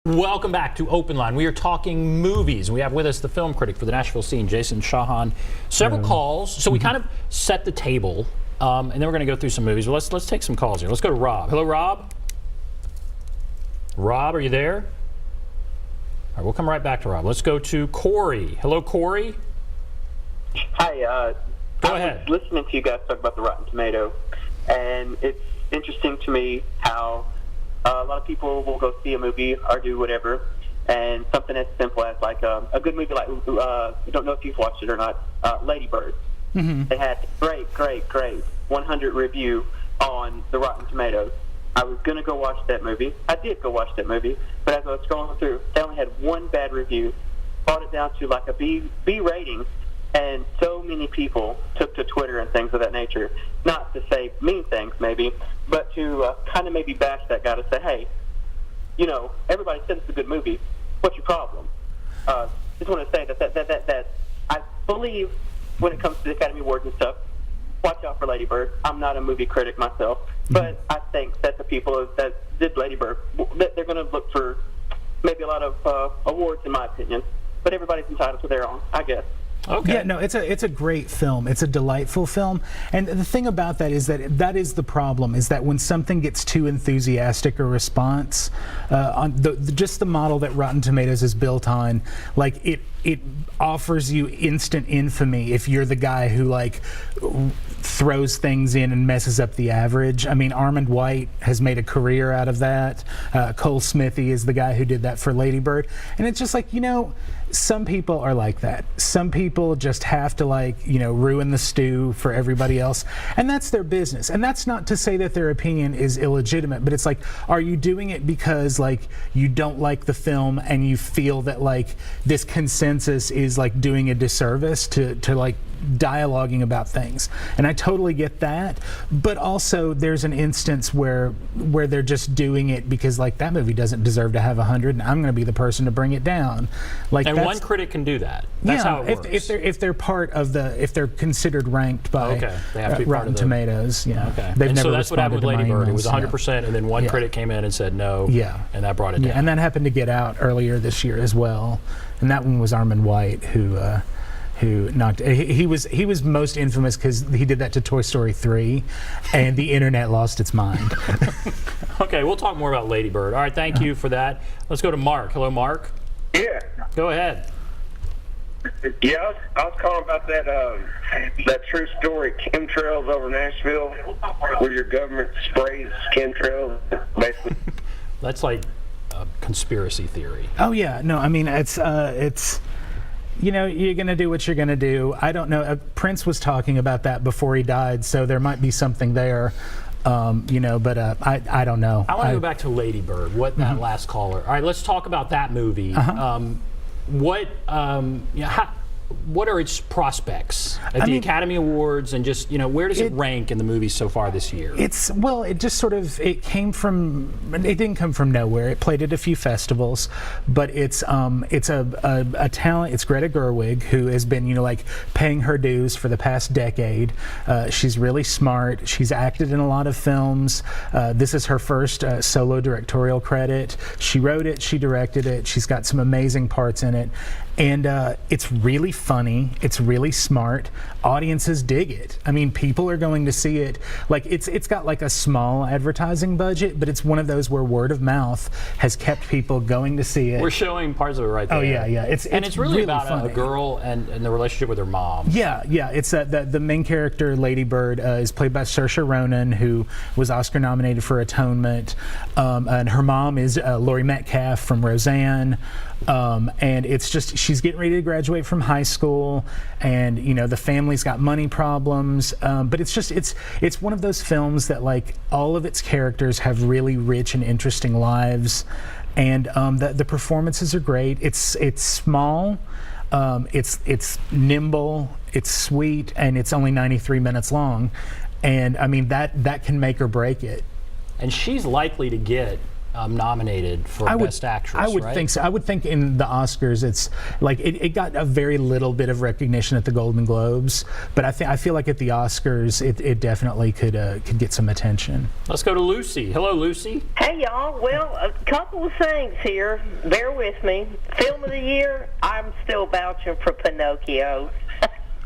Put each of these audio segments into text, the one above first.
Welcome back to OpenLine. We are talking movies. We have with us the film critic for the Nashville Scene, Jason Shawhan. Several calls, so we kind of set the table, and then we're going to go through some movies. Well, let's take some calls here. Let's go to Rob. Hello, Rob. Rob, are you there? All right, we'll come right back to Rob. Let's go to Corey. Hello, Corey. Hi. Go ahead. I was listening to you guys talk about the Rotten Tomato, and it's interesting to me how a lot of people will go see a movie or do whatever, and something as simple as like a good movie like, I don't know if you've watched it or not, Lady Bird. They had great 100 review on the Rotten Tomatoes. I was going to go watch that movie. I did go watch that movie, but as I was scrolling through, they only had one bad review, brought it down to like a B rating, and so many people took to Twitter and things of that nature, not to say mean things maybe, but to kind of maybe bash that guy to say, hey, you know, everybody said it's a good movie. What's your problem? Just want to say that I believe when it comes to the Academy Awards and stuff, watch out for Lady Bird. I'm not a movie critic myself, but I think that the people that did Lady Bird, they're going to look for maybe a lot of awards, in my opinion. But everybody's entitled to their own, I guess. Okay. Yeah, no, it's a great film. It's a delightful film, and the thing about that is that is the problem, is that when something gets too enthusiastic a response, on just the model that Rotten Tomatoes is built on, like it offers you instant infamy if you're the guy who like throws things in and messes up the average. I mean, Armand White has made a career out of that. Cole Smithy is the guy who did that for Lady Bird, and it's just like, you know, some people are like that. Some people just have to, like, you know, ruin the stew for everybody else, and that's their business. And that's not to say that their opinion is illegitimate, but it's like, are you doing it because like you don't like the film and you feel that like this consensus is like doing a disservice to like dialoguing about things? And I totally get that, but also there's an instance where they're just doing it because like that movie doesn't deserve to have 100, and I'm going to be the person to bring it down. Like, and one critic can do that. That's how it works. If they're part of if they're considered ranked by they have to be Rotten Tomatoes, Okay. They've and never so that's what happened with Lady Bird. It was 100%, and then one critic came in and said no, and that brought it down. And that happened to Get Out earlier this year as well, and that one was Armand White who knocked. He was most infamous because he did that to Toy Story 3, and the internet lost its mind. Okay, we'll talk more about Lady Bird. All right, thank you for that. Let's go to Mark. Hello, Mark. Yeah. Go ahead. Yeah, I was calling about that true story, chemtrails over Nashville, where your government sprays chemtrails, basically. That's like a conspiracy theory. Oh yeah, no, I mean it's you know, you're going to do what you're going to do. I don't know. Prince was talking about that before he died, so there might be something there, you know, but I don't know. I want to go back to Lady Bird, what that last caller. All right, let's talk about that movie. What are its prospects at the Academy Awards, and just, you know, where does it rank in the movies so far this year? It just sort of, it didn't come from nowhere. It played at a few festivals, but it's a talent. It's Greta Gerwig, who has been, you know, like paying her dues for the past decade. She's really smart. She's acted in a lot of films. This is her first solo directorial credit. She wrote it, she directed it. She's got some amazing parts in it. And it's really funny. It's really smart. Audiences dig it. I mean, people are going to see it. Like, it's got like a small advertising budget, but it's one of those where word of mouth has kept people going to see it. We're showing parts of it right there. Oh yeah. It's really about funny. a girl and the relationship with her mom. Yeah. It's the main character, Lady Bird, is played by Saoirse Ronan, who was Oscar nominated for Atonement, and her mom is Laurie Metcalf from Roseanne. And it's just, she's getting ready to graduate from high school, and you know, the family's got money problems, but it's one of those films that like all of its characters have really rich and interesting lives, and the performances are great. It's small, it's nimble, it's sweet, and it's only 93 minutes long, and I mean that can make or break it. And she's likely to get nominated for Best Actress. I would right? think so. I would think in the Oscars, it's like it got a very little bit of recognition at the Golden Globes, but I feel like at the Oscars, it definitely could get some attention. Let's go to Lucy. Hello, Lucy. Hey, y'all. Well, a couple of things here. Bear with me. Film of the year, I'm still vouching for Pinocchio.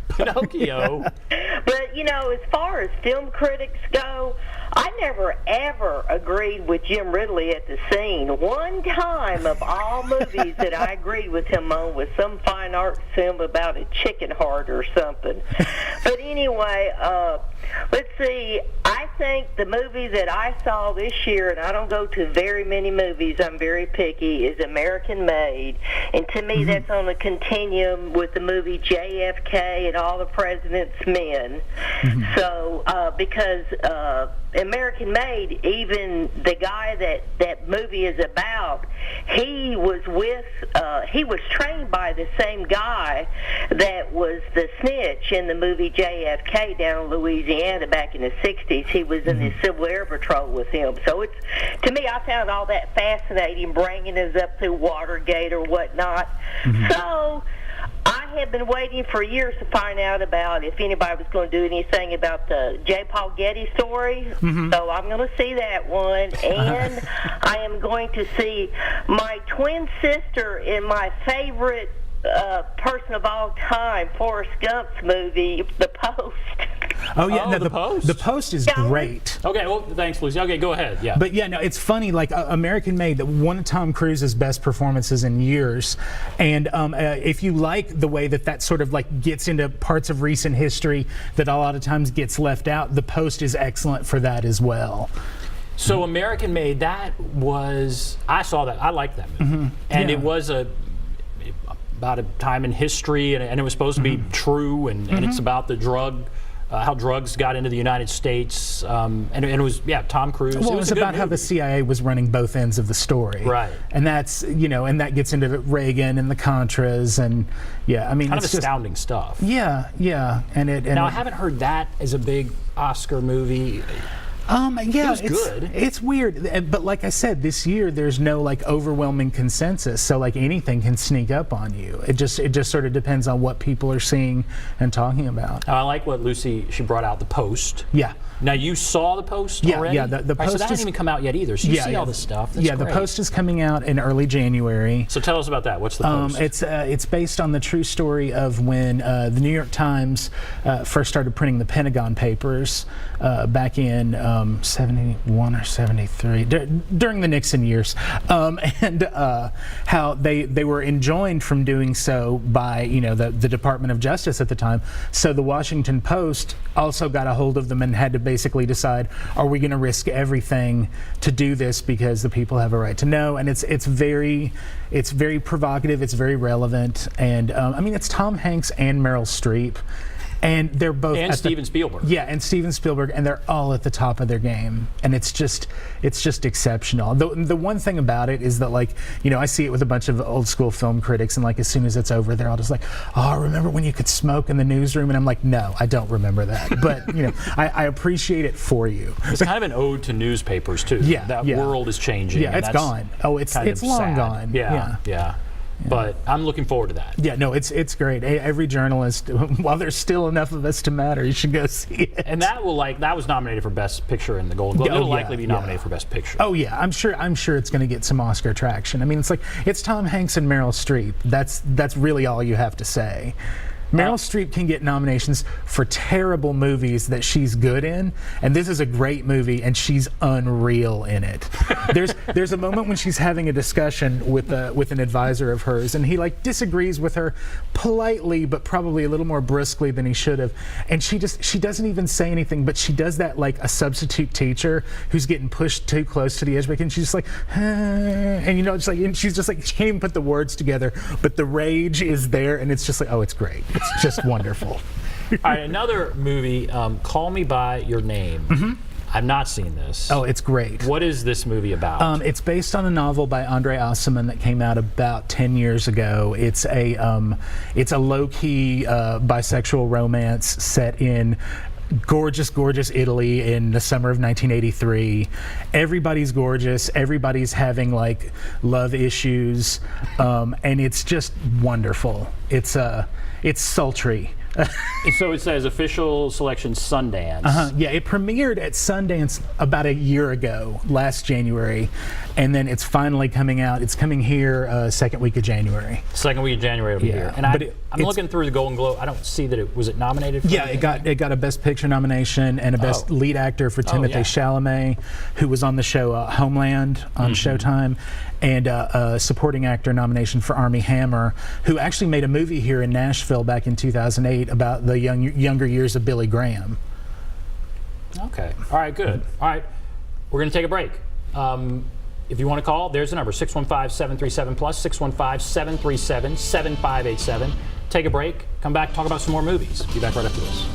Pinocchio. But, you know, as far as film critics go, I never, ever agreed with Jim Ridley at the Scene. One time of all movies that I agreed with him on was some fine art film about a chicken heart or something. But anyway, let's see. I think the movie that I saw this year, and I don't go to very many movies, I'm very picky, is American Made. And to me, that's on a continuum with the movie JFK and All the President's Men. So, because American Made, even the guy that movie is about, he was trained by the same guy that was the snitch in the movie JFK down in Louisiana back in the 60s. He was in the Civil Air Patrol with him. So it's, to me, I found all that fascinating, bringing us up through Watergate or whatnot. So I have been waiting for years to find out about if anybody was going to do anything about the J. Paul Getty story. So I'm going to see that one. And I am going to see my twin sister in my favorite person of all time, Forrest Gump's movie, The Post. Oh yeah, no, The Post? The Post is great. Okay, well, thanks, Lucy. Okay, go ahead. Yeah. But yeah, no, it's funny. Like American Made, one of Tom Cruise's best performances in years, and if you like the way that sort of like gets into parts of recent history that a lot of times gets left out, The Post is excellent for that as well. So American Made, I saw that. I liked that movie, and it was about a time in history, and it was supposed to be true, and it's about the how drugs got into the United States, and it was, Tom Cruise. Well, it was about how the CIA was running both ends of the story, right? And that's and that gets into Reagan and the Contras, and I mean, kind of it's astounding stuff. Yeah, and now I haven't heard that as a big Oscar movie. Yeah, it's good. It's weird, but like I said, this year there's no like overwhelming consensus, so like anything can sneak up on you. It just sort of depends on what people are seeing and talking about. I like what she brought out, The Post. Yeah. Now you saw The Post already? Yeah. The Post so that hasn't even come out yet either. So you see all this stuff. That's The great. Post is coming out in early January. So tell us about that. What's The Post? It's based on the true story of when the New York Times first started printing the Pentagon Papers back in 71 or 73 during the Nixon years, and how they were enjoined from doing so by the Department of Justice at the time. So the Washington Post also got a hold of them and had to basically decide, are we going to risk everything to do this because the people have a right to know? And it's very provocative, it's very relevant, and I mean, it's Tom Hanks and Meryl Streep. And they're both Steven Spielberg. Yeah, and Steven Spielberg, and they're all at the top of their game, and it's just exceptional. The one thing about it is that, like, I see it with a bunch of old school film critics, and like as soon as it's over, they're all just like, "Oh, remember when you could smoke in the newsroom?" And I'm like, "No, I don't remember that." But I appreciate it for you. It's kind of an ode to newspapers too. That world is changing. Yeah, it's gone. Oh, it's long sad. gone. Yeah. But I'm looking forward to that. Yeah, no, it's great. Every journalist, while there's still enough of us to matter, you should go see it. And that was nominated for Best Picture in the Golden Globe. It'll likely be nominated for Best Picture. Oh yeah, I'm sure it's going to get some Oscar traction. I mean, it's Tom Hanks and Meryl Streep. That's really all you have to say. Meryl Streep can get nominations for terrible movies that she's good in, and this is a great movie, and she's unreal in it. There's a moment when she's having a discussion with an advisor of hers, and he like disagrees with her politely, but probably a little more brusquely than he should have. And she doesn't even say anything, but she does that like a substitute teacher who's getting pushed too close to the edge, and she's just like, and and she's just like, she can't even put the words together, but the rage is there, and it's just like, oh, it's great. It's just wonderful. All right, another movie, Call Me By Your Name. I've not seen this. Oh, it's great. What is this movie about? It's based on a novel by Andre Aciman that came out about 10 years ago. It's a low-key bisexual romance set in gorgeous, gorgeous Italy in the summer of 1983. Everybody's gorgeous. Everybody's having like love issues, and it's just wonderful. It's sultry. So it says official selection Sundance. Yeah, it premiered at Sundance about a year ago, last January, and then it's finally coming out. It's coming here second week of January. Second week of January over here. And I'm looking through the Golden Globe. I don't see that it was nominated for Yeah, anything? it got a Best Picture nomination and a Best Lead Actor for Timothée Chalamet, who was on the show Homeland on Showtime, and a Supporting Actor nomination for Armie Hammer, who actually made a movie here in Nashville back in 2008 about the younger years of Billy Graham. Okay. All right, good. All right. We're going to take a break. If you want to call, there's the number, 615-737+, 615-737-7587. Take a break, come back, talk about some more movies. Be back right after this.